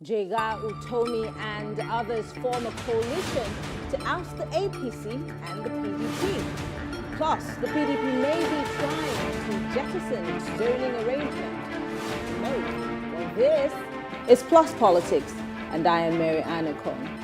Jega, Utomi and others form a coalition to oust the APC and the PDP. Plus, the PDP may be trying to jettison its zoning arrangement. No, well, this is Plus Politics, and I am Mary Anacon.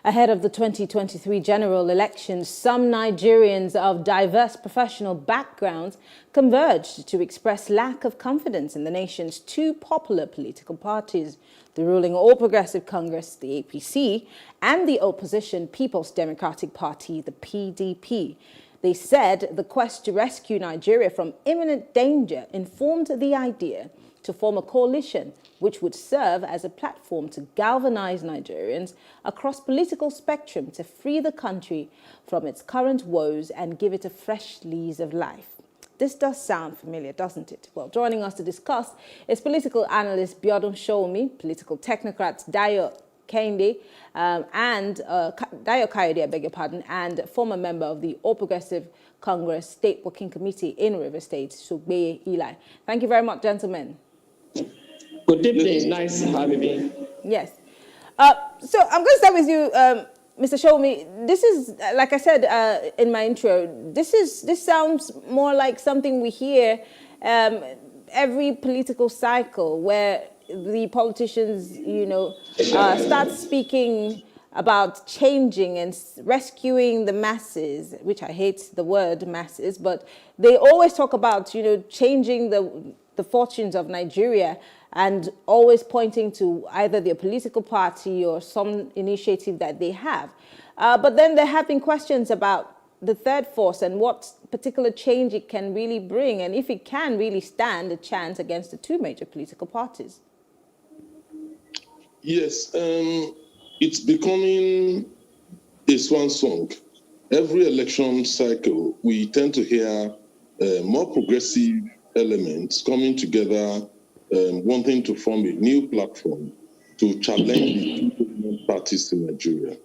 Ahead of the 2023 general elections, some Nigerians of diverse professional backgrounds converged to express lack of confidence in the nation's two popular political parties, the ruling All Progressive Congress, the APC, and the opposition People's Democratic Party, the PDP. They said the quest to rescue Nigeria from imminent danger informed the idea to form a coalition which would serve as a platform to galvanize Nigerians across political spectrum to free the country from its current woes and give it a fresh lease of life. This does sound familiar, doesn't it? Well, joining us to discuss is political analyst Biodun Shoumi, political technocrats Dayo Kayode, and former member of the All Progressive Congress State Working Committee in River State, Sugbe Eli. Thank you very much, gentlemen. Good evening. Nice having me. Yes. So I'm going to start with you, Mr. Shoumi. This is, like I said in my intro, this sounds more like something we hear every political cycle where the politicians, start speaking about changing and rescuing the masses, which I hate the word masses, but they always talk about, changing the fortunes of Nigeria and always pointing to either their political party or some initiative that they have. But then there have been questions about the third force and what particular change it can really bring, and if it can really stand a chance against the two major political parties. Yes, it's becoming a swan song. Every election cycle, we tend to hear more progressive elements coming together, wanting to form a new platform to challenge the two parties in Nigeria.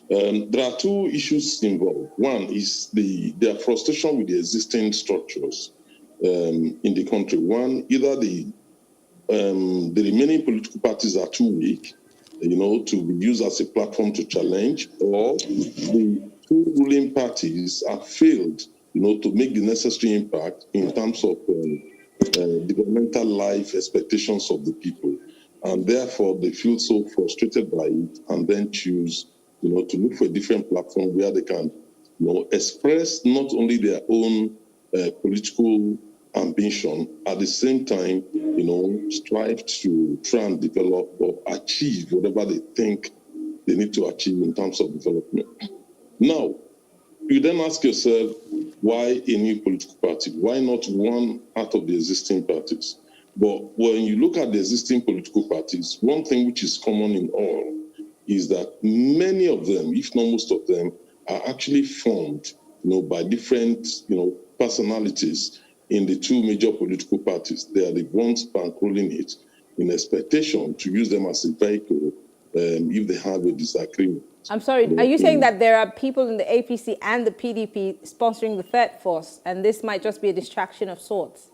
There are two issues involved. One is their frustration with the existing structures in the country. One, either the remaining political parties are too weak, to be used as a platform to challenge, or the two ruling parties have failed, to make the necessary impact in terms of developmental life expectations of the people. And therefore, they feel so frustrated by it and then choose, to look for a different platform where they can, express not only their own political ambition, at the same time, strive to try and develop or achieve whatever they think they need to achieve in terms of development. Now, you then ask yourself, why a new political party? Why not one out of the existing parties? But when you look at the existing political parties, one thing which is common in all is that many of them, if not most of them, are actually formed, by different, personalities in the two major political parties. They are the ones bankrolling it in expectation to use them as a vehicle if they have a disagreement. I'm sorry, are you saying that there are people in the APC and the PDP sponsoring the third force, and this might just be a distraction of sorts?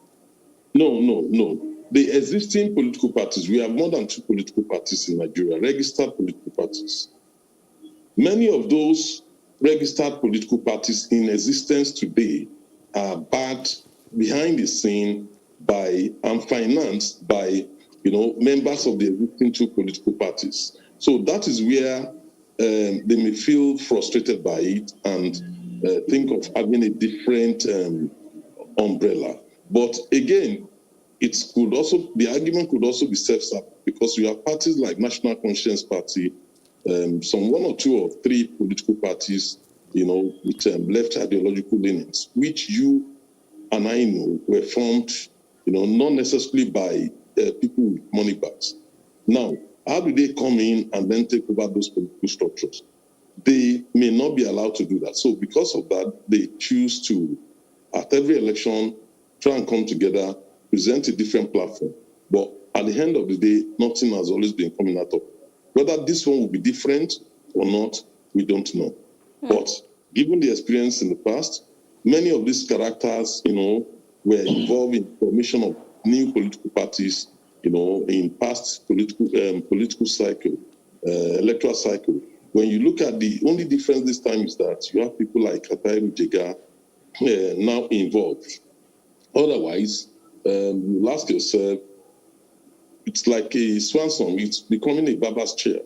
No. The existing political parties, we have more than two political parties in Nigeria, registered political parties. Many of those registered political parties in existence today are backed behind the scene by and financed by, members of the existing two political parties. So that is where they may feel frustrated by it and think of having a different umbrella. But again, the argument could also be self-serving, because you have parties like National Conscience Party, some one or two or three political parties, with left ideological leanings, which you and I know were formed, not necessarily by people with money bags. Now, how do they come in and then take over those political structures? They may not be allowed to do that. So because of that, they choose to, at every election, try and come together, present a different platform. But at the end of the day, nothing has always been coming out of it. Whether this one will be different or not, we don't know. But given the experience in the past, many of these characters, were involved in formation of new political parties, in past political cycle, electoral cycle. When you look at the only difference this time is that you have people like Atairu Jega now involved. Otherwise, you ask yourself, it's like a swan song. It's becoming a barber's chair.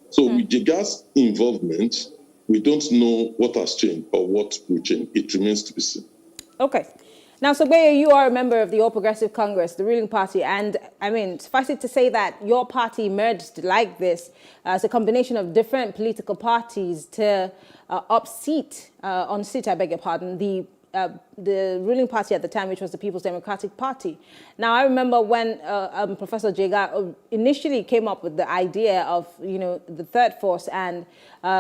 So with Jega's involvement, we don't know what has changed or what will change. It remains to be seen. Okay. Now, Sogbeye, you are a member of the All Progressive Congress, the ruling party, and I mean, suffice it to say that your party emerged like this as a combination of different political parties to unseat, I beg your pardon, the ruling party at the time, which was the People's Democratic Party. Now, I remember when Professor Jega initially came up with the idea of, the third force and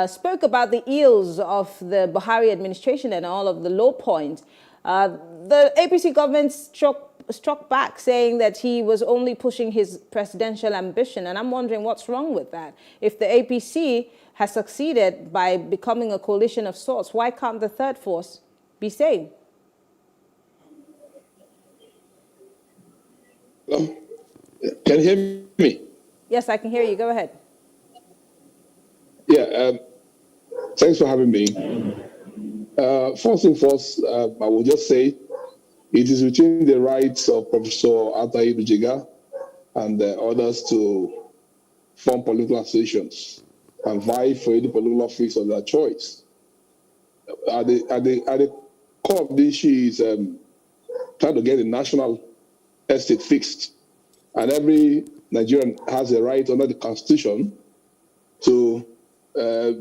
spoke about the ills of the Buhari administration and all of the low points. The APC government struck back, saying that he was only pushing his presidential ambition. And I'm wondering what's wrong with that. If the APC has succeeded by becoming a coalition of sorts, why can't the third force be saved? Can you hear me? Yes, I can hear you. Go ahead. Yeah, thanks for having me. First and first, I will just say it is within the rights of Professor Atairu Jega and others to form political associations and vie for any political office of their choice. At the core of the issue is trying to get the national estate fixed. And every Nigerian has a right under the Constitution to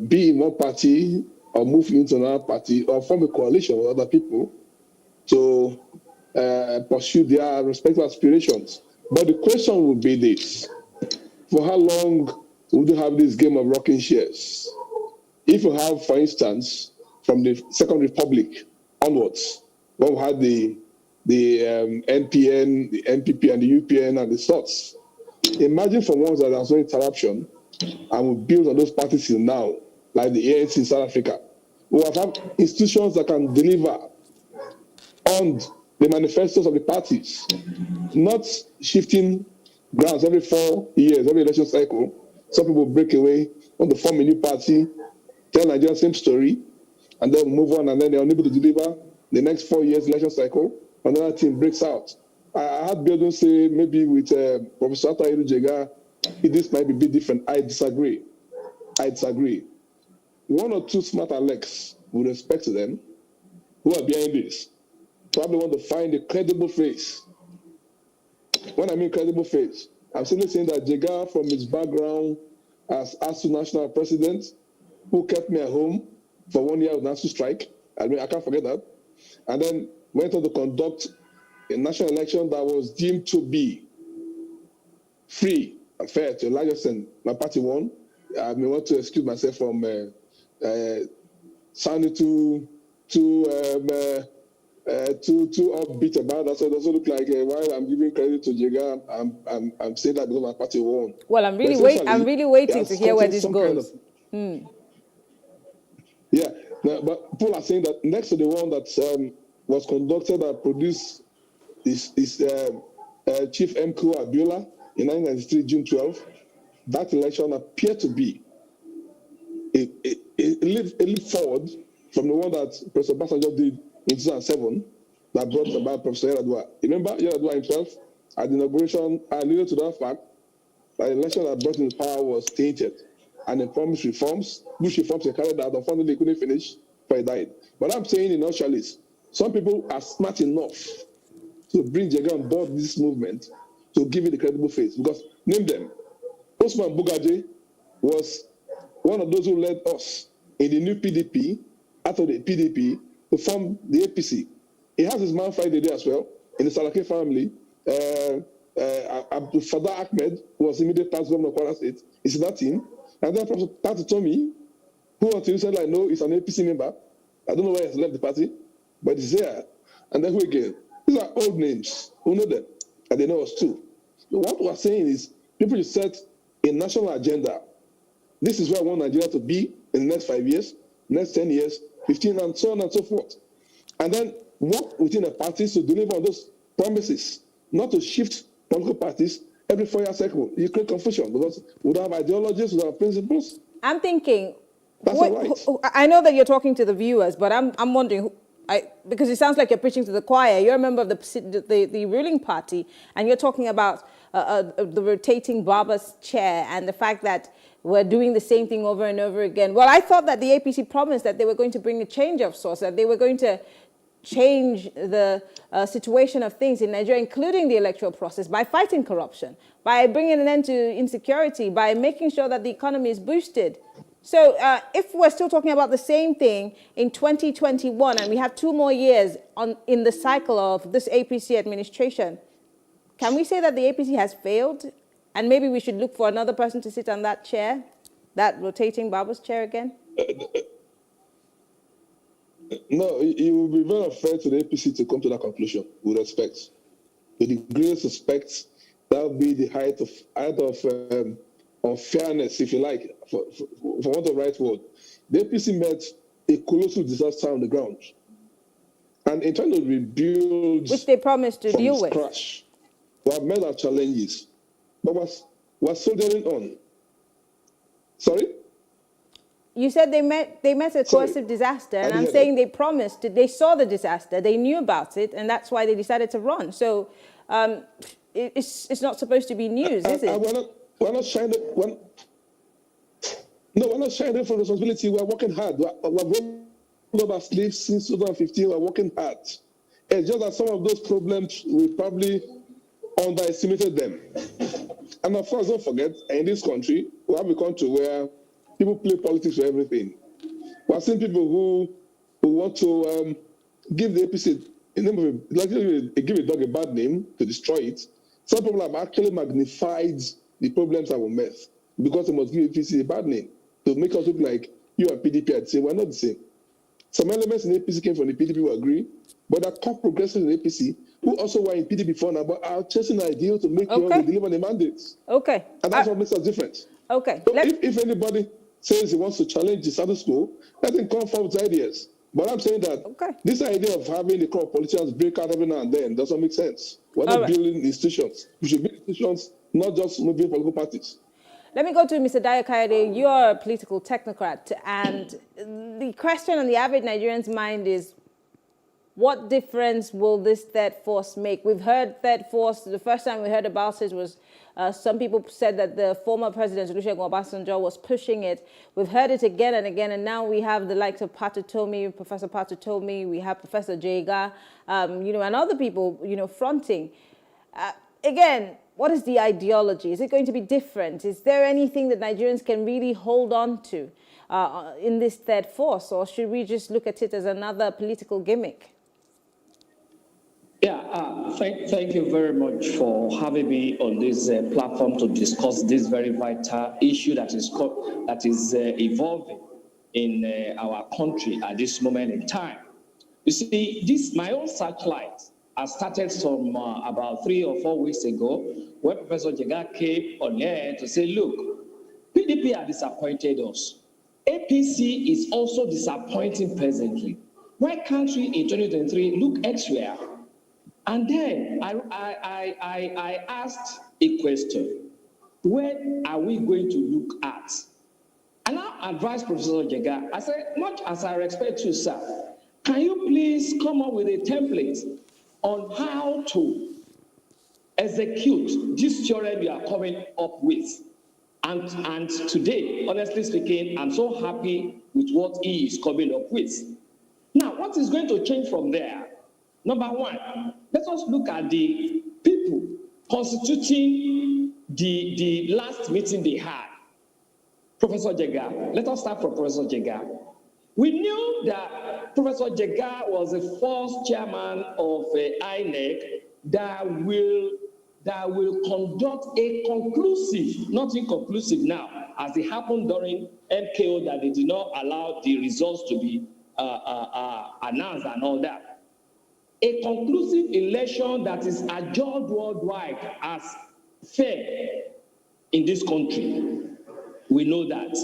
be in one party or move into another party or form a coalition with other people to pursue their respective aspirations. But the question would be this: for how long would you have this game of rocking chairs? If you have, for instance, from the Second Republic onwards, when we had the NPN, the NPP, and the UPN, and the sorts, imagine for ones that there's no interruption, and we build on those parties till now, like the ANC in South Africa. We have had institutions that can deliver on the manifestos of the parties, not shifting grounds every 4 years, every election cycle. Some people break away, want to form a new party, tell Nigeria the same story, and then move on, and then they're unable to deliver the next 4 years election cycle. Another team breaks out. I had Biodun say maybe with Professor Atairu Jega, this might be a bit different. I disagree. One or two smart Alex, with respect to them, who are behind this, probably want to find a credible face. When I mean credible face, I'm simply saying that Jega, from his background as ASU national president, who kept me at home for 1 year with NASU strike, I mean, I can't forget that, and then went on to conduct a national election that was deemed to be free and fair to a large extent. My party won. I may want to excuse myself from sounding too upbeat about that. So it doesn't look like while I'm giving credit to Jega, I'm saying that because my party won. Well, I'm really waiting to hear where this goes. Yeah, but people are saying that next to the one that was conducted and produced is Chief MKO Abiola in 1993, June 12. That election appeared to be a leap forward from the one that Professor Basanjo did in 2007 that brought about Professor Yaradua. Remember Yaradua himself at the inauguration alluded to that fact that the election that brought him to power was tainted and the promised reforms, which reforms were carried out, unfortunately he couldn't finish before he died. But I'm saying in nutshell is, some people are smart enough to bring Jega on board this movement to give it a credible face. Because, name them, Osman Bugaje was one of those who led us in the new PDP, after the PDP, to form the APC. He has his man Friday there as well, in the Salake family. Abdul Fattah Ahmed, who was immediate past governor of Kwara State, is in that team. And then Professor Tati Tomi, who until recently I know is an APC member. I don't know why he has left the party, but he's there. And then who again? These are old names. Who know them? And they know us too. So what we're saying is people should set a national agenda. This is where I want Nigeria to be in the next 5 years, next 10 years, 15, and so on and so forth. And then work within the parties to deliver on those promises, not to shift political parties every 4-year cycle. You create confusion because we don't have ideologies, we don't have principles. I'm thinking, That's all right. I know that you're talking to the viewers, but I'm wondering, because it sounds like you're preaching to the choir. You're a member of the ruling party, and you're talking about the rotating barber's chair and the fact that we're doing the same thing over and over again. Well, I thought that the APC promised that they were going to bring a change of sorts, that they were going to change the situation of things in Nigeria, including the electoral process, by fighting corruption, by bringing an end to insecurity, by making sure that the economy is boosted. So if we're still talking about the same thing in 2021, and we have 2 more years in the cycle of this APC administration, can we say that the APC has failed? And maybe we should look for another person to sit on that chair, that rotating barber's chair again? No, it would be very unfair to the APC to come to that conclusion with respect. With the greatest respect, that would be the height of unfairness, if you like, for want of the right word. The APC met a colossal disaster on the ground. And in trying to rebuild, which they promised to deal with, scratch, we have met our challenges, but we're soldiering on. Sorry? You said they met a coercive disaster, and I'm saying they promised, they saw the disaster, they knew about it, and that's why they decided to run. So it's not supposed to be news, is it? We're not shying from responsibility. We're working hard. We've rolled up our sleeves since 2015. We're working hard. It's just that some of those problems, we probably underestimated them. And of course, don't forget, in this country, we have a country where people play politics for everything. We're seeing people who want to give the APC a name of give a dog a bad name to destroy it. Some people have actually magnified the problems that were met because they must give APC a bad name to make us look like you and PDP are the same. We're not the same. Some elements in APC came from the PDP, we agree, but there are top progressives in APC who also were in PDP before now, but are chasing an ideal to make sure they deliver the mandates. Okay. And that's what makes us different. Okay. So if anybody says he wants to challenge the status quo, let him come forward with ideas. But I'm saying that this idea of having the core politicians break out every now and then doesn't make sense. We're not building institutions. We should build institutions, not just moving political parties. Let me go to Mr. Dayo-Kayode. You're a political technocrat, and the question on the average Nigerian's mind is, what difference will this third force make? We've heard third force. The first time we heard about it was some people said that the former president, Olusegun Obasanjo, was pushing it. We've heard it again and again, and now we have the likes of Patutomi, Professor Patutomi, we have Professor Jega, and other people, fronting. Again, what is the ideology? Is it going to be different? Is there anything that Nigerians can really hold on to in this third force, or should we just look at it as another political gimmick? Yeah, thank you very much for having me on this platform to discuss this very vital issue that is evolving in our country at this moment in time. You see, my own searchlight has started from about 3 or 4 weeks ago, where Professor Jega came on air to say, look, PDP are disappointed us. APC is also disappointing presently. Why can't we in 2023 look elsewhere? And then I asked a question. Where are we going to look at? And I advised Professor Jega, I said, much as I respect you, sir, can you please come up with a template on how to execute this theorem you are coming up with? And today, honestly speaking, I'm so happy with what he is coming up with. Now, what is going to change from there? Number one, let us look at the people constituting the last meeting they had. Professor Jega, let us start from Professor Jega. We knew that Professor Jega was the first chairman of INEC that will conduct a conclusive, not inconclusive now, as it happened during MKO, that they did not allow the results to be announced and all that. A conclusive election that is adjudged worldwide as fair in this country. We know that.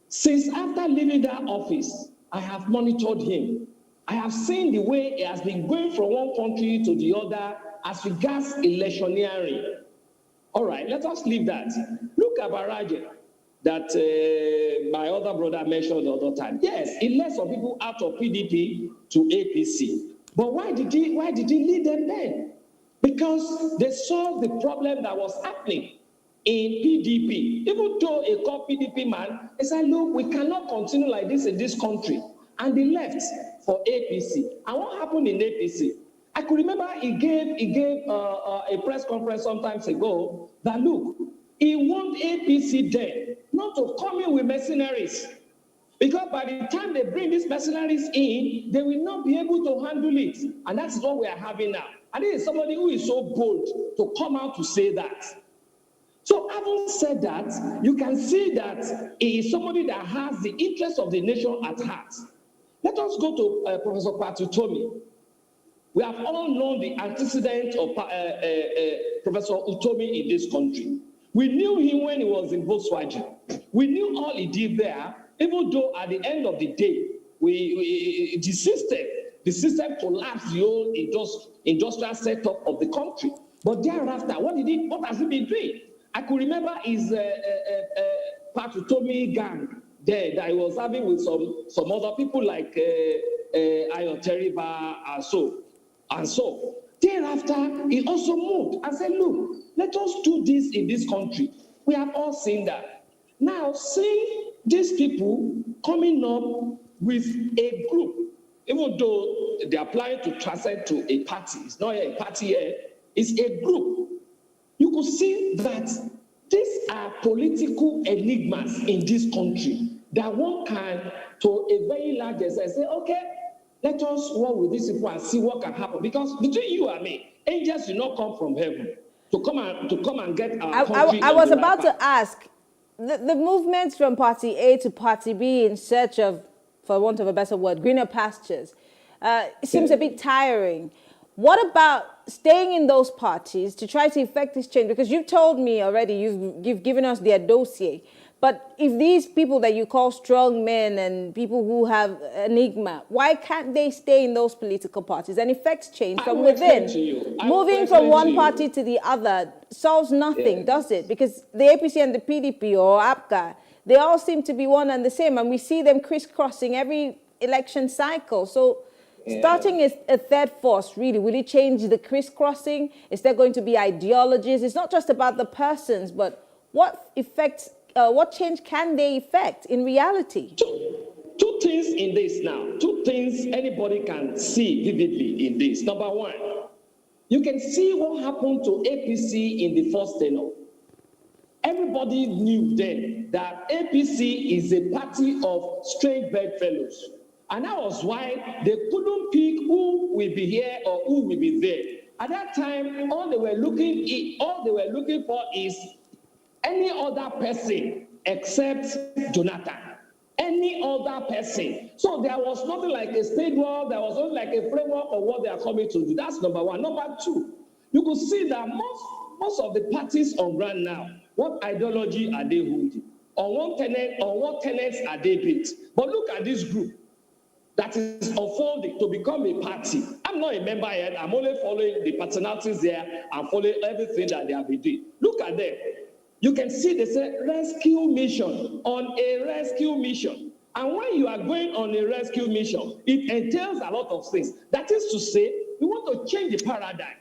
Since after leaving that office, I have monitored him. I have seen the way he has been going from one country to the other as regards electioneering. All right, let us leave that. Look at Baraje, that my other brother mentioned the other time. Yes, he led some people out of PDP to APC. But why did he lead them then? Because they solved the problem that was happening in PDP. Even though a core PDP man, he said, look, we cannot continue like this in this country. And they left for APC. And what happened in APC? I could remember he gave a press conference some time ago that, look, he want APC then not to come in with mercenaries. Because by the time they bring these mercenaries in, they will not be able to handle it. And that's what we are having now. And this is somebody who is so bold to come out to say that. So having said that, you can see that he is somebody that has the interest of the nation at heart. Let us go to Professor PlusTvAfrica. We have all known the antecedent of Professor Utomi in this country. We knew him when he was in Volkswagen. We knew all he did there, even though at the end of the day, the system collapsed the whole industrial setup of the country. But thereafter, what has he been doing? I could remember his PlusTvAfrica gang there that he was having with some other people like Ayo Teriba and so. Thereafter, he also moved and said, look, let us do this in this country. We have all seen that. Now, seeing these people coming up with a group, even though they are planning to transcend to a party, it's not a party here, it's a group. You could see that these are political enigmas in this country that one can, to a very large extent, say, okay, let us work with these people and see what can happen. Because between you and me, angels do not come from heaven to come and get our country. I was about to ask, the movements from Party A to Party B in search of, for want of a better word, greener pastures, it seems a bit tiring. What about staying in those parties to try to effect this change? Because you've told me already, you've given us their dossier. But if these people that you call strong men and people who have enigma, why can't they stay in those political parties and effect change from within? Moving from one party to the other solves nothing, does it? Because the APC and the PDP or APGA, they all seem to be one and the same, and we see them crisscrossing every election cycle. So starting is a third force, really. Will it change the crisscrossing? Is there going to be ideologies? It's not just about the persons, but what change can they effect in reality? Two things in this now. Two things anybody can see vividly in this. Number one, you can see what happened to APC in the first tenure. Everybody knew then that APC is a party of strange bedfellows. And that was why they couldn't pick who will be here or who will be there. At that time, all they were looking for is any other person except Jonathan. Any other person. So there was nothing like a state law, there was nothing like a framework of what they are coming to do. That's number one. Number two, you could see that most of the parties on ground now, what ideology are they holding? On what tenets are they built? But look at this group that is unfolding to become a party. I'm not a member yet. I'm only following the personalities there and following everything that they have been doing. Look at them. You can see they say rescue mission, on a rescue mission. And when you are going on a rescue mission, it entails a lot of things. That is to say, we want to change the paradigm.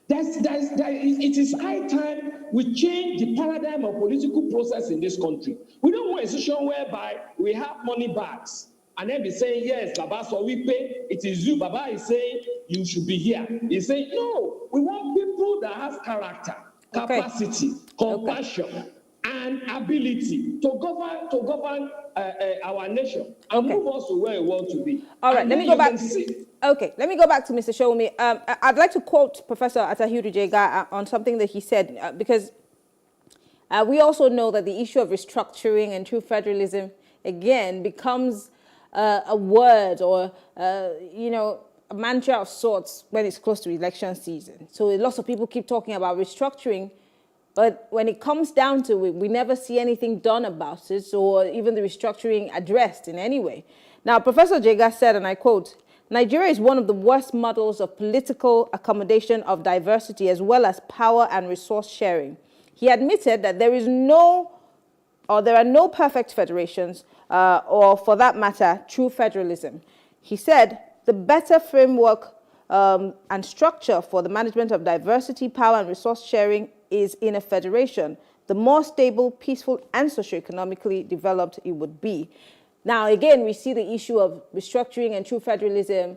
It is high time we change the paradigm of political process in this country. We don't want a situation whereby we have money bags and then be saying, yes, Baba, so we pay. It is you. Baba is saying you should be here. He's saying, no, we want people that have character, capacity, compassion, and ability to govern our nation and move us to where we want to be. All right, let me go back. Let me go back to Mr. Shomi. I'd like to quote Professor Atahiru Jega on something that he said, because We also know that the issue of restructuring and true federalism, again, becomes a word or, a mantra of sorts when it's close to election season. So lots of people keep talking about restructuring, but when it comes down to it, we never see anything done about it or even the restructuring addressed in any way. Now, Professor Jega said, and I quote, Nigeria is one of the worst models of political accommodation of diversity as well as power and resource sharing. He admitted that there are no perfect federations or, for that matter, true federalism. He said the better framework and structure for the management of diversity, power, and resource sharing is in a federation. The more stable, peaceful, and socioeconomically developed it would be. Now, again, we see the issue of restructuring and true federalism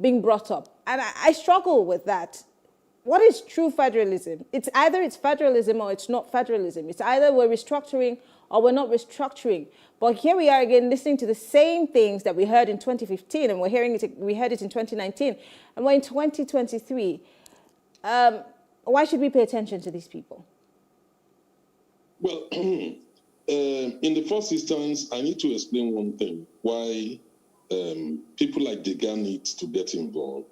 being brought up. And I struggle with that. What is true federalism? It's either it's federalism or it's not federalism. It's either we're restructuring or we're not restructuring. But here we are again listening to the same things that we heard in 2015 and we heard it in 2019. And we're in 2023. Why should we pay attention to these people? Well, in the first instance, I need to explain one thing, why people like Jega need to get involved.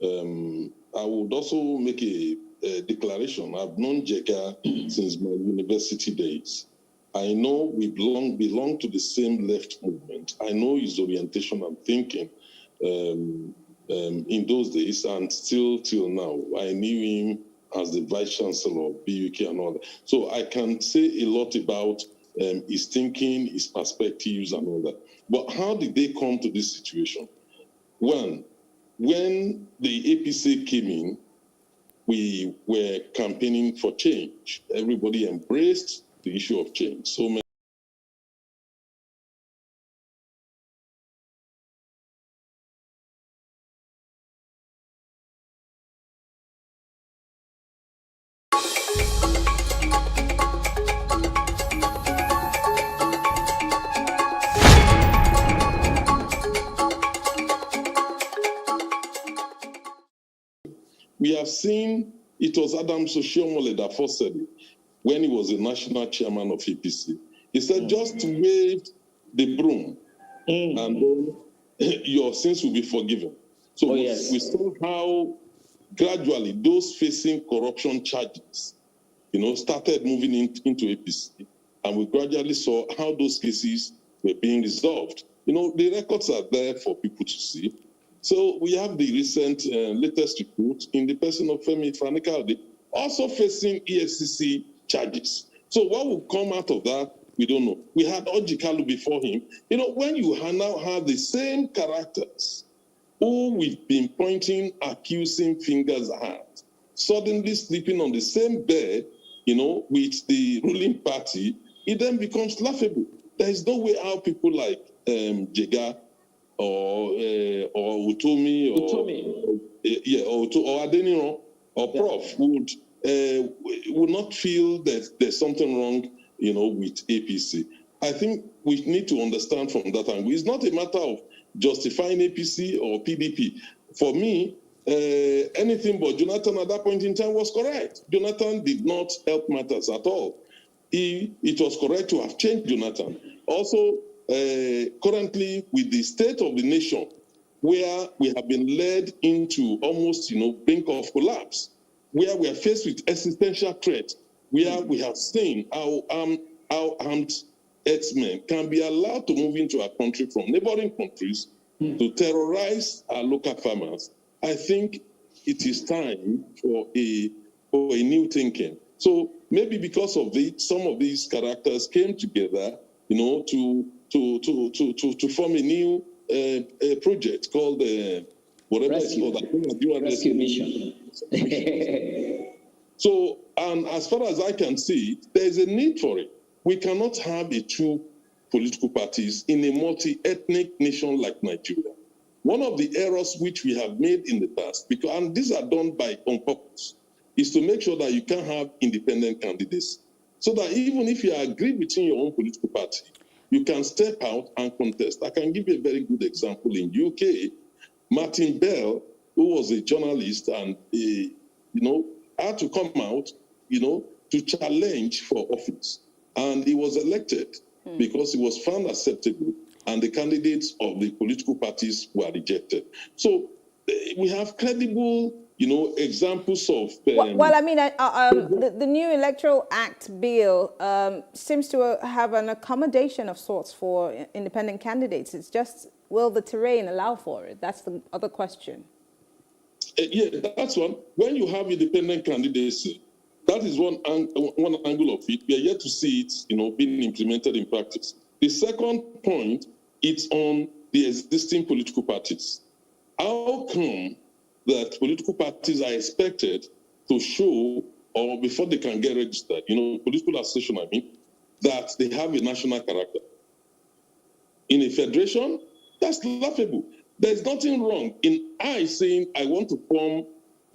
I would also make a declaration. I've known Jega since my university days. I know we belong to the same left movement. I know his orientation and thinking in those days and still till now. I knew him as the Vice Chancellor of BUK and all that. So I can say a lot about his thinking, his perspectives and all that. But how did they come to this situation? One, when the APC came in, we were campaigning for change. Everybody embraced the issue of change. So many we have seen, it was Adam Oshiomhole that first said it when he was the national chairman of APC. He said, just wave the broom and then your sins will be forgiven. So we saw how gradually those facing corruption charges, started moving into APC. And we gradually saw how those cases were being resolved. The records are there for people to see. So we have the recent latest report in the person of Femi Fani-Kayode also facing EFCC charges. So what will come out of that, we don't know. We had Orji Kalu before him. When you now have the same characters who we've been pointing, accusing fingers at, suddenly sleeping on the same bed, with the ruling party, it then becomes laughable. There is no way how people like Jega or Utomi or Adeniran or Prof would not feel that there's something wrong, with APC. I think we need to understand from that angle. It's not a matter of justifying APC or PDP. For me, anything but Jonathan at that point in time was correct. Jonathan did not help matters at all. It was correct to have changed Jonathan. Also, currently with the state of the nation, where we have been led into almost, brink of collapse, where we are faced with existential threat, where we have seen how armed herdsmen can be allowed to move into our country from neighboring countries to terrorize our local farmers. I think it is time for a new thinking. So maybe because of some of these characters came together, to form a new project called whatever it's called, Rescue Mission. So, and as far as I can see, there is a need for it. We cannot have a two political parties in a multi-ethnic nation like Nigeria. One of the errors which we have made in the past, and these are done on purpose, is to make sure that you can have independent candidates. So that even if you are agreed within your own political party, you can step out and contest. I can give you a very good example. In UK, Martin Bell, who was a journalist and, had to come out, to challenge for office. And he was elected because he was found acceptable and the candidates of the political parties were rejected. So we have credible, examples of... well, I mean, the new Electoral Act bill seems to have an accommodation of sorts for independent candidates. It's just, will the terrain allow for it? That's the other question. Yeah, that's one. When you have independent candidacy, that is one angle of it. We are yet to see it, being implemented in practice. The second point, it's on the existing political parties. How come that political parties are expected to show, or before they can get registered, political association, that they have a national character? In a federation, that's laughable. There's nothing wrong in I saying I want to form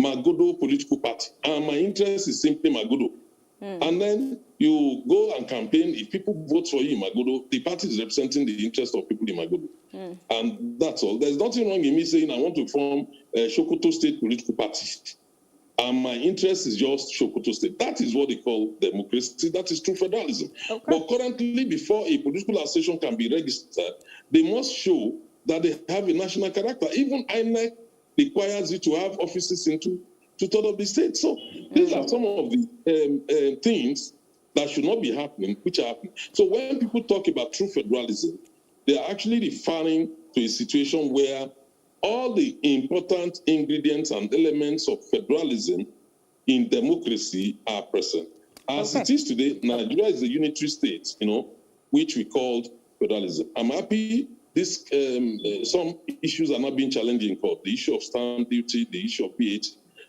Magodo political party, and my interest is simply Magodo. And then you go and campaign. If people vote for you in Magodo, the party is representing the interest of people in Magodo. And that's all. There's nothing wrong in me saying I want to form a Sokoto State political party, and my interest is just Sokoto State. That is what they call democracy. That is true federalism. Okay. But currently, before a political association can be registered, they must show that they have a national character. Even INEC requires you to have offices in two-thirds of the state. So these are some of the things that should not be happening, which are happening. So when people talk about true federalism, they are actually referring to a situation where all the important ingredients and elements of federalism in democracy are present. As it is today, Nigeria is a unitary state, which we called federalism. I'm happy this some issues are not being challenged in court. The issue of stamp duty, the issue of VAT.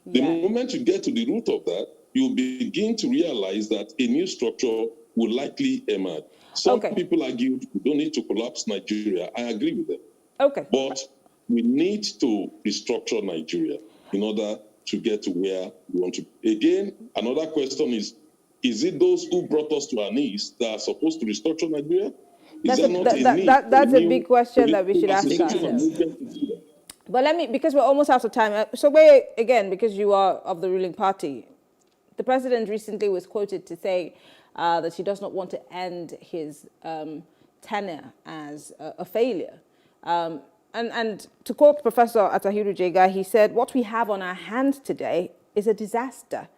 The moment you get to the root of that, you begin to realize that a new structure will likely emerge. Some people argue we don't need to collapse Nigeria. I agree with them. Okay. But we need to restructure Nigeria in order to get to where we want to. Again, another question is it those who brought us to our knees that are supposed to restructure Nigeria? That's a big question that we should ask ourselves. But because we're almost out of time. So again, because you are of the ruling party, the president recently was quoted to say that he does not want to end his tenure as a failure. And to quote Professor Atahiru Jega, he said, "What we have on our hands today is a disaster.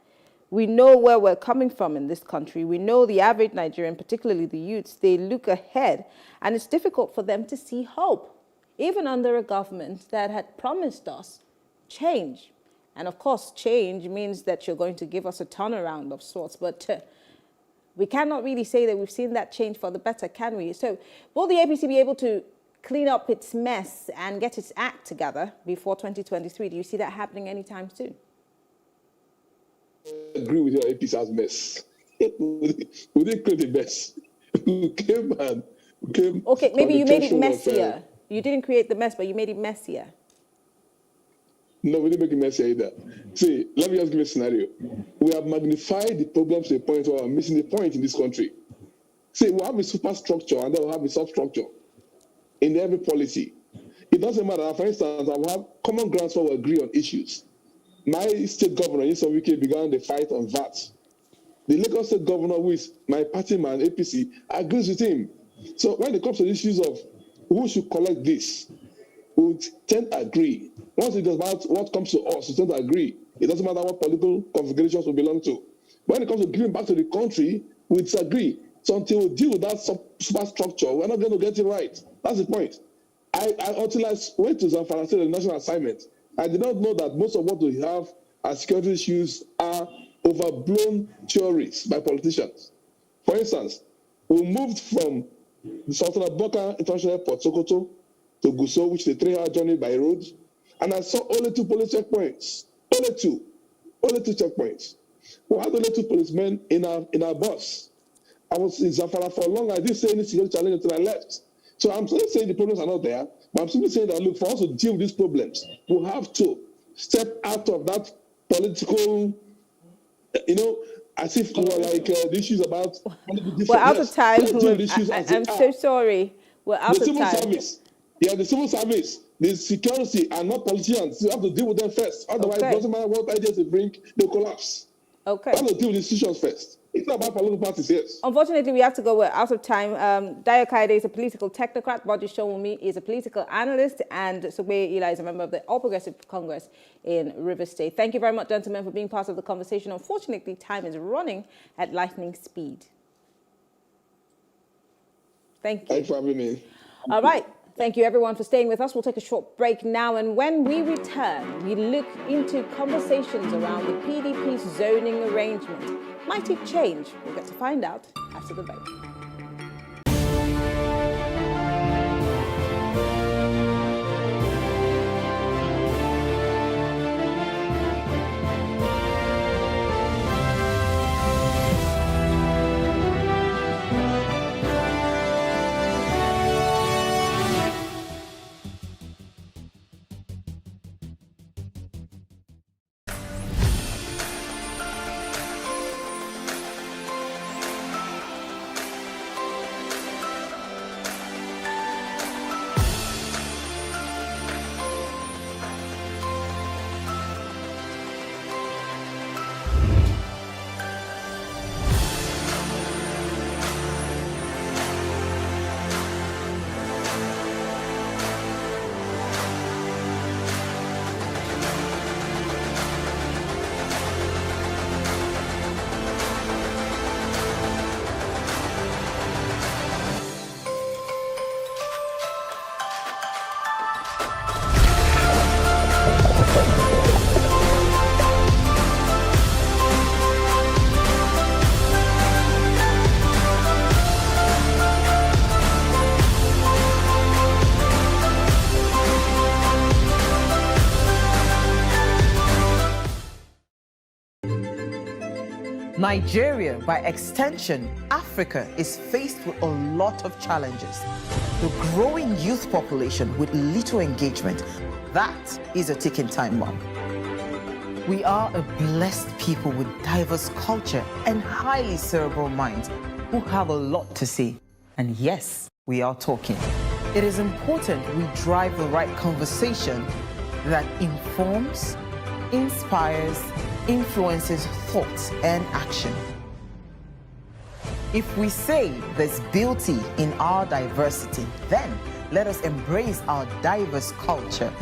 We know where we're coming from in this country. We know the average Nigerian, particularly the youths, they look ahead, and it's difficult for them to see hope, even under a government that had promised us change." And of course, change means that you're going to give us a turnaround of sorts, but we cannot really say that we've seen that change for the better, can we? So will the APC be able to clean up its mess and get its act together before 2023? Do you see that happening anytime soon? I agree with your APC as mess. We didn't create a mess. We came. Okay, maybe you made it messier. You didn't create the mess, but you made it messier. No, we didn't make it messier either. See, let me just give you a scenario. We have magnified the problems to a point where we're missing the point in this country. See, we'll have a superstructure and then we'll have a substructure in every policy. It doesn't matter. For instance, I will have common grounds where we agree on issues. My state governor, Nyesom Wike, began the fight on VAT. The Lagos state governor, who is my party man, APC, agrees with him. So when it comes to the issues of who should collect this, we would tend to agree. Once it is about what comes to us, we tend to agree. It doesn't matter what political configurations we belong to. When it comes to giving back to the country, we disagree. So until we deal with that superstructure, we're not going to get it right. That's the point. Until I went to Zamfara State, the national assignment, I did not know that most of what we have as security issues are overblown theories by politicians. For instance, we moved from the Sultan Aboka International Airport, Sokoto, to Gusau, which is a 3-hour journey by road, and I saw only 2 police checkpoints. Only two checkpoints. We had only 2 policemen in our bus. I was in Zamfara for long. I didn't say any security challenge until I left. So I'm not saying the problems are not there, but I'm simply saying that, look, for us to deal with these problems, we'll have to step out of that political, as if we were like the issues about... We're out of time. I'm so sorry. We're out of time. The civil service. Yeah, the civil service, the security are not politicians. You have to deal with them first. Otherwise, it doesn't matter what ideas they bring, they'll collapse. Okay. Why not deal with institutions first? It's not about political parties, yes. Unfortunately, we have to go. We're out of time. Dayo Kaide is a political technocrat. Bodi Showumi is a political analyst. And Sogbe Eli is a member of the All Progressive Congress in Rivers State. Thank you very much, gentlemen, for being part of the conversation. Unfortunately, time is running at lightning speed. Thank you. Thanks for having me. All right. Thank you, everyone, for staying with us. We'll take a short break now. And when we return, we look into conversations around the PDP's zoning arrangement. Might it change? We'll get to find out after the break. Nigeria, by extension, Africa, is faced with a lot of challenges. The growing youth population with little engagement, that is a ticking time bomb. We are a blessed people with diverse culture and highly cerebral minds who have a lot to say. And yes, we are talking. It is important we drive the right conversation that informs, inspires, influences thought and action. If we say there's beauty in our diversity, then let us embrace our diverse culture.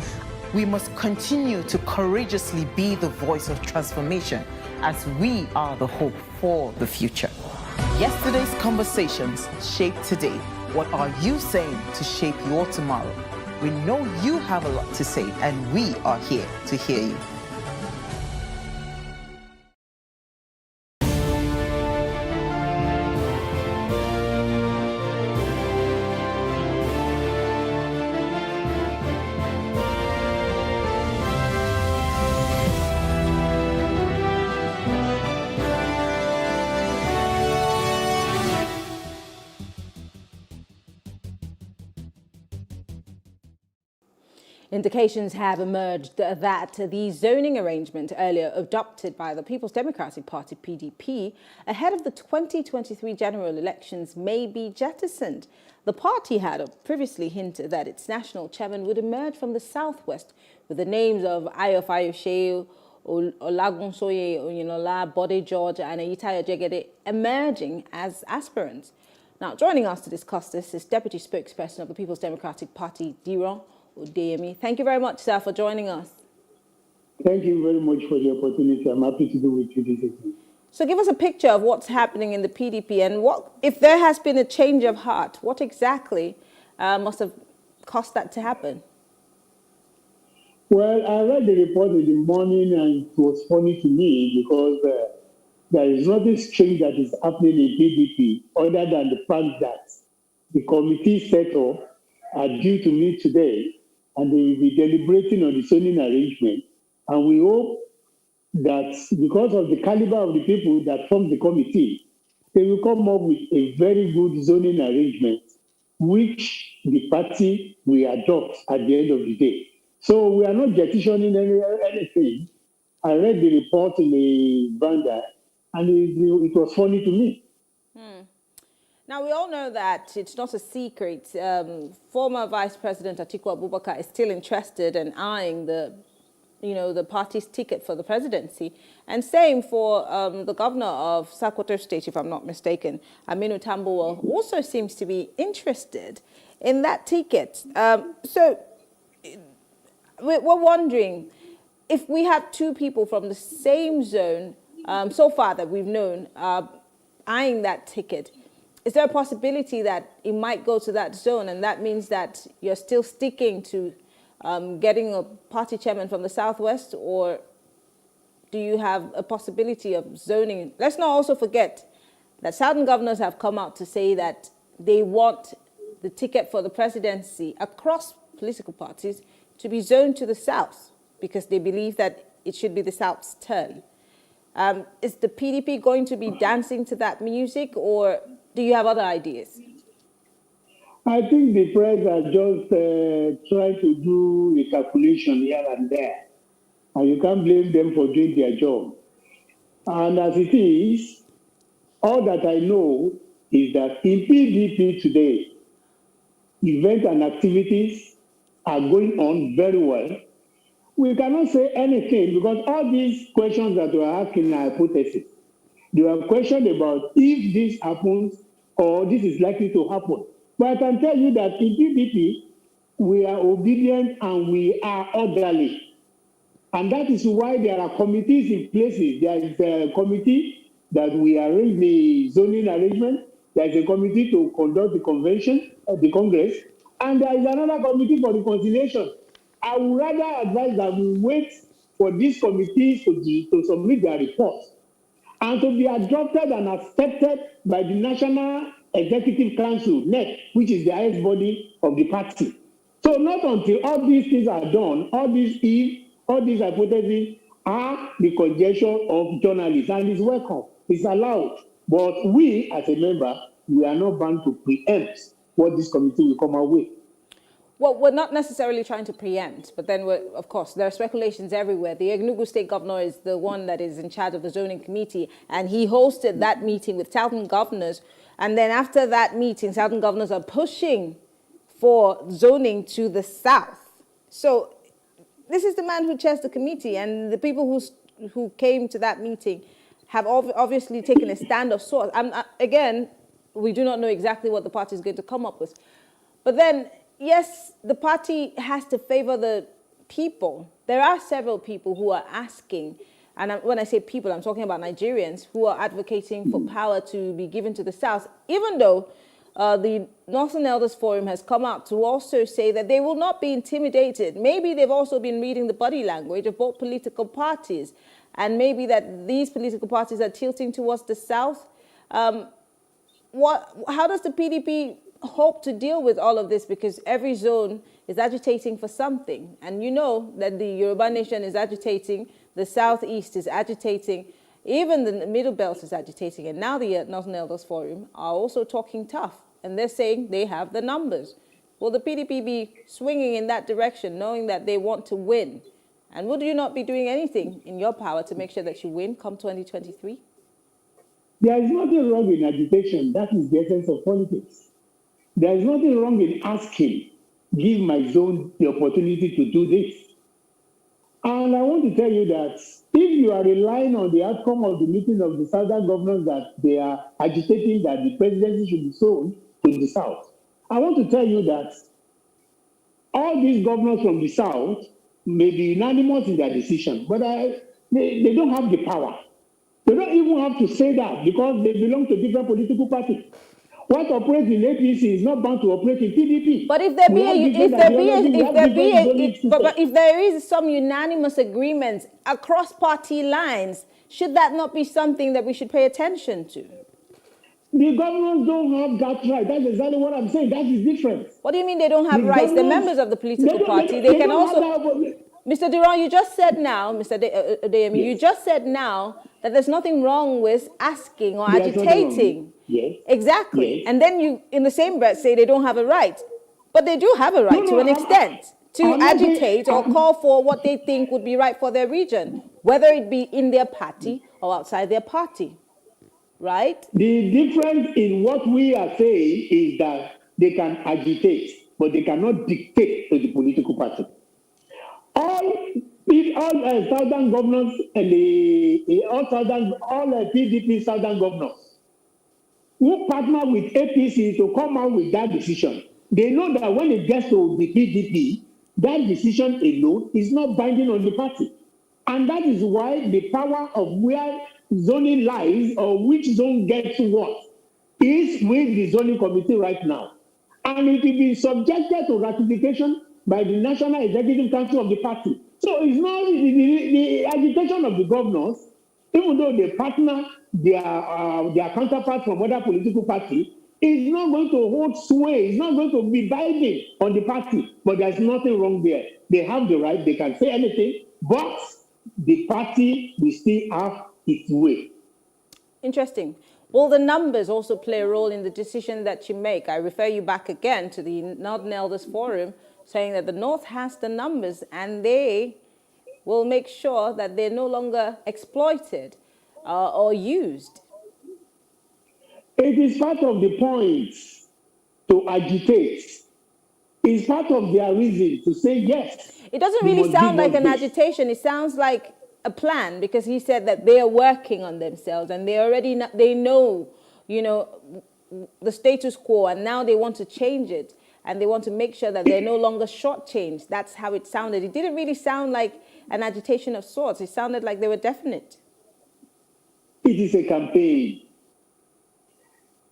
We must continue to courageously be the voice of transformation as we are the hope for the future. Yesterday's conversations shape today. What are you saying to shape your tomorrow? We know you have a lot to say, and we are here to hear you. Indications have emerged that the zoning arrangement earlier adopted by the People's Democratic Party, PDP, ahead of the 2023 general elections may be jettisoned. The party had previously hinted that its national chairman would emerge from the southwest with the names of Ayof Ayoshe, Olagunsoye Oyinola, Bode George and Ayitayo Jegede emerging as aspirants. Now, joining us to discuss this is Deputy Spokesperson of the People's Democratic Party, Diron Odeyemi. Thank you very much, sir, for joining us. Thank you very much for the opportunity. I'm happy to be with you this evening. So give us a picture of what's happening in the PDP and what, if there has been a change of heart, what exactly must have caused that to happen? Well, I read the report in the morning and it was funny to me because there is nothing strange that is happening in PDP other than the fact that the committee set up are due to meet today and they will be deliberating on the zoning arrangement. And we hope that because of the caliber of the people that form the committee, they will come up with a very good zoning arrangement, which the party will adopt at the end of the day. So we are not jettisoning anything. I read the report in the Vanguard, and it was funny to me. Now, we all know that it's not a secret. Former Vice President Atiku Abubakar is still interested in eyeing the the party's ticket for the presidency. And same for the governor of Sokoto State, if I'm not mistaken, Aminu Tambuwal, also seems to be interested in that ticket. So we're wondering, if we have two people from the same zone, so far that we've known, eyeing that ticket, is there a possibility that it might go to that zone, and that means that you're still sticking to getting a party chairman from the Southwest, or do you have a possibility of zoning? Let's not also forget that Southern governors have come out to say that they want the ticket for the presidency across political parties to be zoned to the South, because they believe that it should be the South's turn. Is the PDP going to be dancing to that music, or do you have other ideas? I think the press are just trying to do a calculation here and there, and you can't blame them for doing their job. And as it is, all that I know is that in PDP today, events and activities are going on very well. We cannot say anything because all these questions that we are asking are hypotheses. There are questions about if this happens or this is likely to happen. But I can tell you that in PDP, we are obedient and we are orderly. And that is why there are committees in places. There is a committee that we arrange the zoning arrangement. There is a committee to conduct the convention, the Congress. And there is another committee for the conciliation. I would rather advise that we wait for these committees to submit their reports and to be adopted and accepted by the National Executive Council, NEC, which is the highest body of the party. So not until all these things are done, all these hypotheses are the conjecture of journalists, and it's welcome, it's allowed. But we, as a member, we are not bound to preempt what this committee will come out with. Well, we're not necessarily trying to preempt, but then, of course, there are speculations everywhere. The Enugu State Governor is the one that is in charge of the zoning committee, and he hosted that meeting with Southern governors. And then after that meeting, Southern governors are pushing for zoning to the South. So this is the man who chairs the committee, and the people who came to that meeting have obviously taken a stand of sorts. Again, we do not know exactly what the party is going to come up with. But then, yes, the party has to favor the people. There are several people who are asking, and when I say people, I'm talking about Nigerians, who are advocating for power to be given to the South, even though the Northern Elders Forum has come out to also say that they will not be intimidated. Maybe they've also been reading the body language of both political parties, and maybe that these political parties are tilting towards the South. How does the PDP hope to deal with all of this? Because every zone is agitating for something. And you know that the Yoruba nation is agitating, the Southeast is agitating, even the Middle Belt is agitating. And now the Northern Elders Forum are also talking tough. And they're saying they have the numbers. Will the PDP be swinging in that direction, knowing that they want to win? And would you not be doing anything in your power to make sure that you win come 2023? There is nothing wrong in agitation. That is the essence of politics. There is nothing wrong in asking, give my zone the opportunity to do this. And I want to tell you that if you are relying on the outcome of the meeting of the Southern governors that they are agitating that the presidency should be sold to the South, I want to tell you that all these governors from the South may be unanimous in their decision, but they don't have the power. They don't even have to say that because they belong to different political parties. What operates in APC is not bound to operate in PDP. But if there is some unanimous agreement across party lines, should that not be something that we should pay attention to? The governors don't have that right. That's exactly what I'm saying. That is different. What do you mean they don't have rights? They're members of the political party. They can also... Mr. Duran, you just said now, Mr. Deyemi, you just said now that there's nothing wrong with asking or agitating. Yes. Exactly. Yes. And then you, in the same breath, say they don't have a right. But they do have a right to an extent to agitate or call for what they think would be right for their region, whether it be in their party or outside their party. Right? The difference in what we are saying is that they can agitate, but they cannot dictate to the political party. southern governors and all PDP southern governors who partner with APC to come out with that decision, they know that when it gets to the PDP, that decision alone is not binding on the party. And that is why the power of where zoning lies or which zone gets what is with the zoning committee right now. And it will be subjected to ratification by the National Executive Council of the party. So it's not the agitation of the governors, even though they partner their counterparts from other political parties, is not going to hold sway, it's not going to be binding on the party. But there's nothing wrong there. They have the right, they can say anything, but the party will still have its way. Interesting. Will the numbers also play a role in the decision that you make? I refer you back again to the Northern Elders Forum, saying that the North has the numbers and they will make sure that they're no longer exploited or used. It is part of the point to agitate. It's part of their reason to say yes. It doesn't really sound like an agitation. It sounds like a plan, because he said that they are working on themselves and they know, the status quo, and now they want to change it and they want to make sure that they're no longer shortchanged. That's how it sounded. It didn't really sound like an agitation of sorts. It sounded like they were definite. It is a campaign.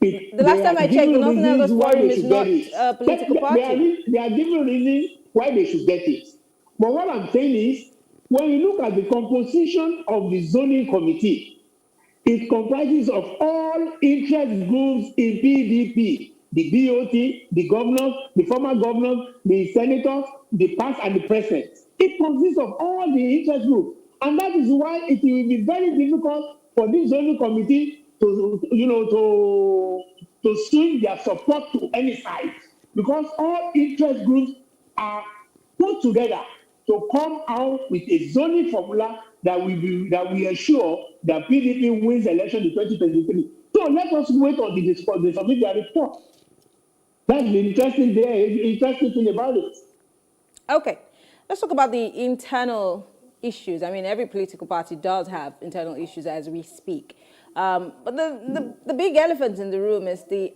The last time I checked, the Northern Elders Forum is not a political party. They are giving reasons why they should get it. But what I'm saying is, when you look at the composition of the zoning committee, it comprises of all interest groups in PDP, the BOT, the governors, the former governors, the senators, the past and the present. It consists of all the interest groups. And that is why it will be very difficult for this zoning committee to swing their support to any side, because all interest groups are put together to come out with a zoning formula that will ensure that PDP wins election in 2023. So let us wait on the submit their report. That's the interesting thing about it. Okay, let's talk about the internal issues. I mean, every political party does have internal issues as we speak. But the big elephant in the room is the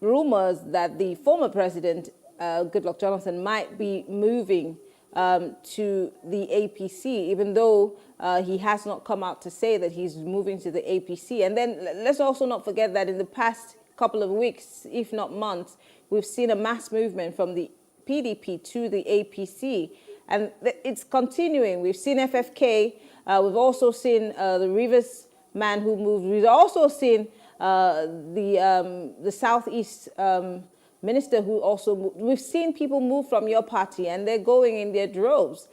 rumors that the former president, Goodluck Jonathan, might be moving to the APC, even though he has not come out to say that he's moving to the APC. And then let's also not forget that in the past couple of weeks, if not months, we've seen a mass movement from the PDP to the APC. And it's continuing. We've seen FFK. We've also seen the Rivers man who moved. We've also seen the Southeast minister who also moved. We've seen people move from your party, and they're going in their droves.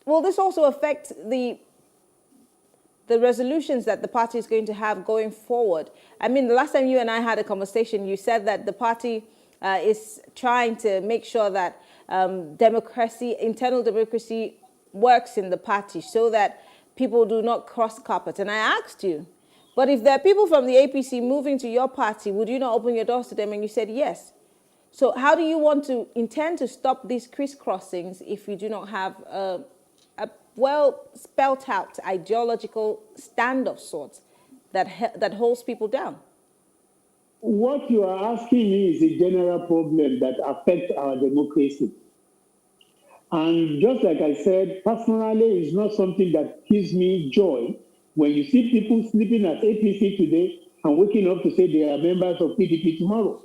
Will this also affect the resolutions that the party is going to have going forward? I mean, the last time you and I had a conversation, you said that the party is trying to make sure that internal democracy works in the party so that people do not cross carpet. And I asked you, but if there are people from the APC moving to your party, would you not open your doors to them? And you said yes. So how do you intend to stop these crisscrossings if you do not have a well spelt out ideological stand of sorts that holds people down? What you are asking me is a general problem that affects our democracy. And just like I said, personally, it's not something that gives me joy when you see people sleeping at APC today and waking up to say they are members of PDP tomorrow.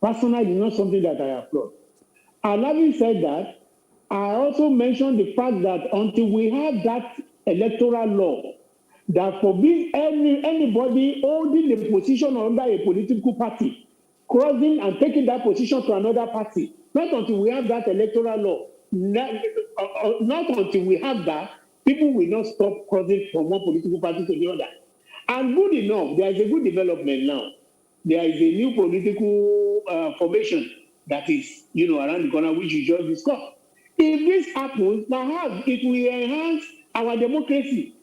Personally, it's not something that I applaud. And having said that, I also mentioned the fact that until we have that electoral law that forbids anybody holding a position under a political party, crossing and taking that position to another party, not until we have that electoral law, not until we have that, people will not stop crossing from one political party to the other. And good enough, there is a good development now. There is a new political formation that is, around the corner, which you just discussed. If this happens, perhaps it will enhance our democracy.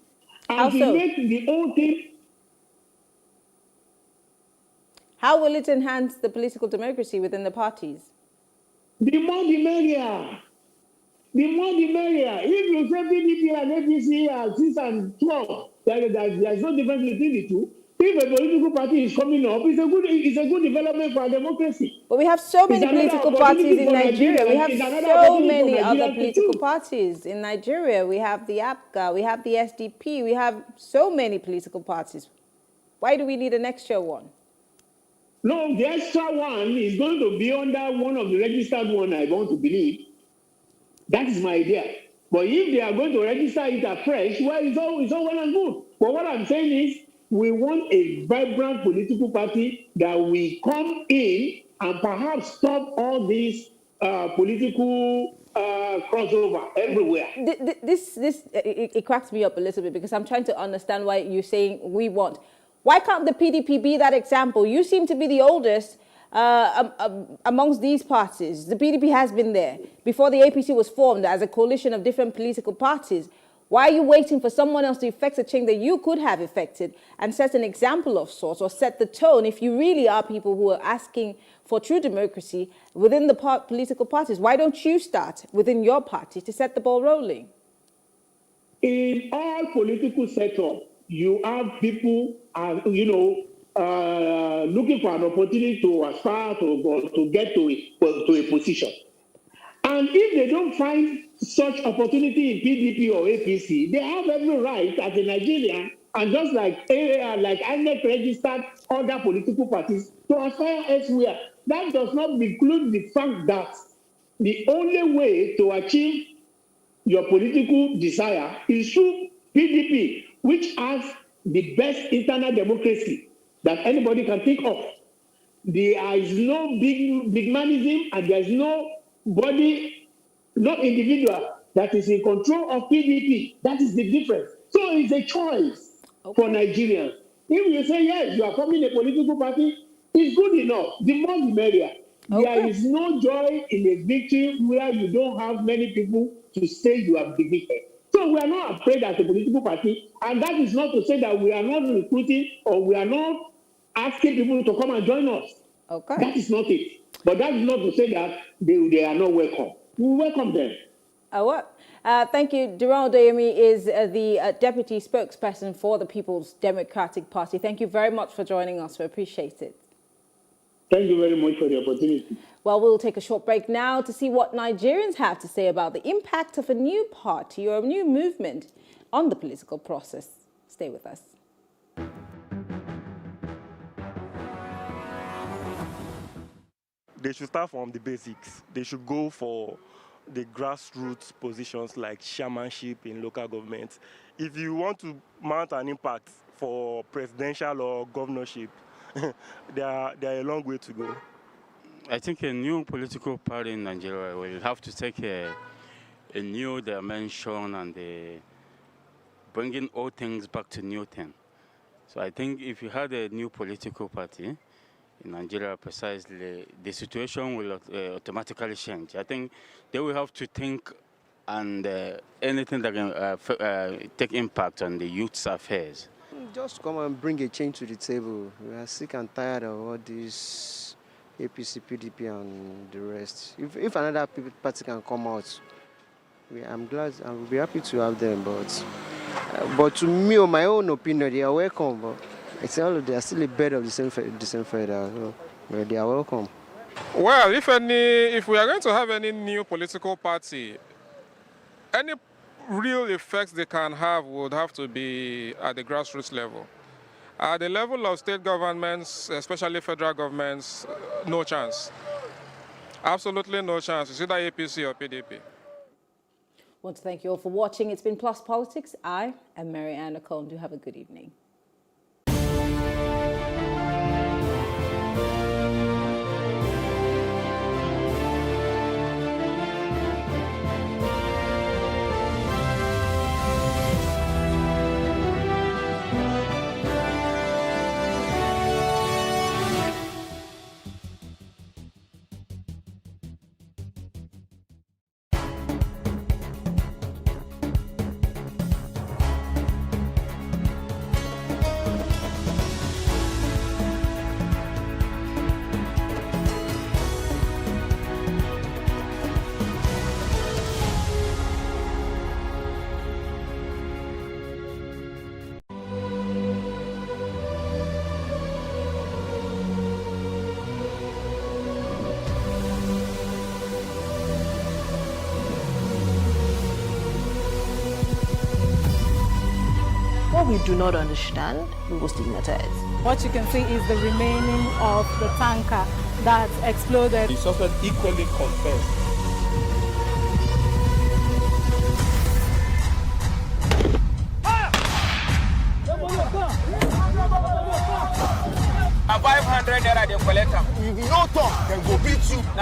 And to make the whole thing. How will it enhance the political democracy within the parties? The more the merrier. the more the merrier. If you say PDP and APC are 6 and 12, there's no difference between the two. If a political party is coming up, it's a good development for our democracy. But we have so many political parties in Nigeria. We have so many other political parties in Nigeria. We have the APGA, we have the SDP, we have so many political parties. Why do we need an extra one? No, the extra one is going to be under one of the registered one, I want to believe. That is my idea. But if they are going to register it afresh, well, it's all well and good. But what I'm saying is, we want a vibrant political party that will come in and perhaps stop all these political crossover everywhere. It cracks me up a little bit because I'm trying to understand why you're saying we want. Why can't the PDP be that example? You seem to be the oldest amongst these parties. The PDP has been there before the APC was formed as a coalition of different political parties. Why are you waiting for someone else to effect a change that you could have effected and set an example of sorts or set the tone if you really are people who are asking for true democracy within the political parties? Why don't you start within your party to set the ball rolling? In all political setups, you have people, looking for an opportunity to aspire to get to a position. And if they don't find such opportunity in PDP or APC, they have every right as a Nigerian, and just like INEC registered other political parties, to aspire elsewhere. That does not include the fact that the only way to achieve your political desire is through PDP, which has the best internal democracy that anybody can think of. There is no big manism, and there is no individual that is in control of PDP. That is the difference. So it's a choice for Nigerians. If you say, yes, you are forming a political party, it's good enough. The more the merrier. Okay. There is no joy in a victory where you don't have many people to say you have defeated. So we are not afraid as a political party, and that is not to say that we are not recruiting or we are not asking people to come and join us. Okay. That is not it. But that is not to say that they are not welcome. We welcome them. Thank you. Durand Oyemi is the deputy spokesperson for the People's Democratic Party. Thank you very much for joining us. We appreciate it. Thank you very much for the opportunity. Well, we'll take a short break now to see what Nigerians have to say about the impact of a new party or a new movement on the political process. Stay with us. They should start from the basics. They should go for the grassroots positions like chairmanship in local governments. If you want to mount an impact for presidential or governorship, there are a long way to go. I think a new political party in Nigeria will have to take a new dimension and bringing all things back to new thing. So I think if you had a new political party in Nigeria, precisely, the situation will automatically change. I think they will have to think and anything that can take impact on the youth's affairs. Just come and bring a change to the table. We are sick and tired of all this APC, PDP, and the rest. If another party can come out, I'm glad and we'll be happy to have them. But to me, on my own opinion, they are welcome. But it's all they are still a bed of the same feather. So they are welcome. Well, if we are going to have any new political party, any real effects they can have would have to be at the grassroots level. At the level of state governments, especially federal governments, no chance. Absolutely no chance. It's either APC or PDP. I want to thank you all for watching. It's been Plus Politics. I am Mary Ann Nicole. Do have a good evening. we do not understand, we will stigmatize. What you can see is the remaining of the tanker that exploded. The suspect equally confessed. $500 they collect. If you no talk, then go beat you.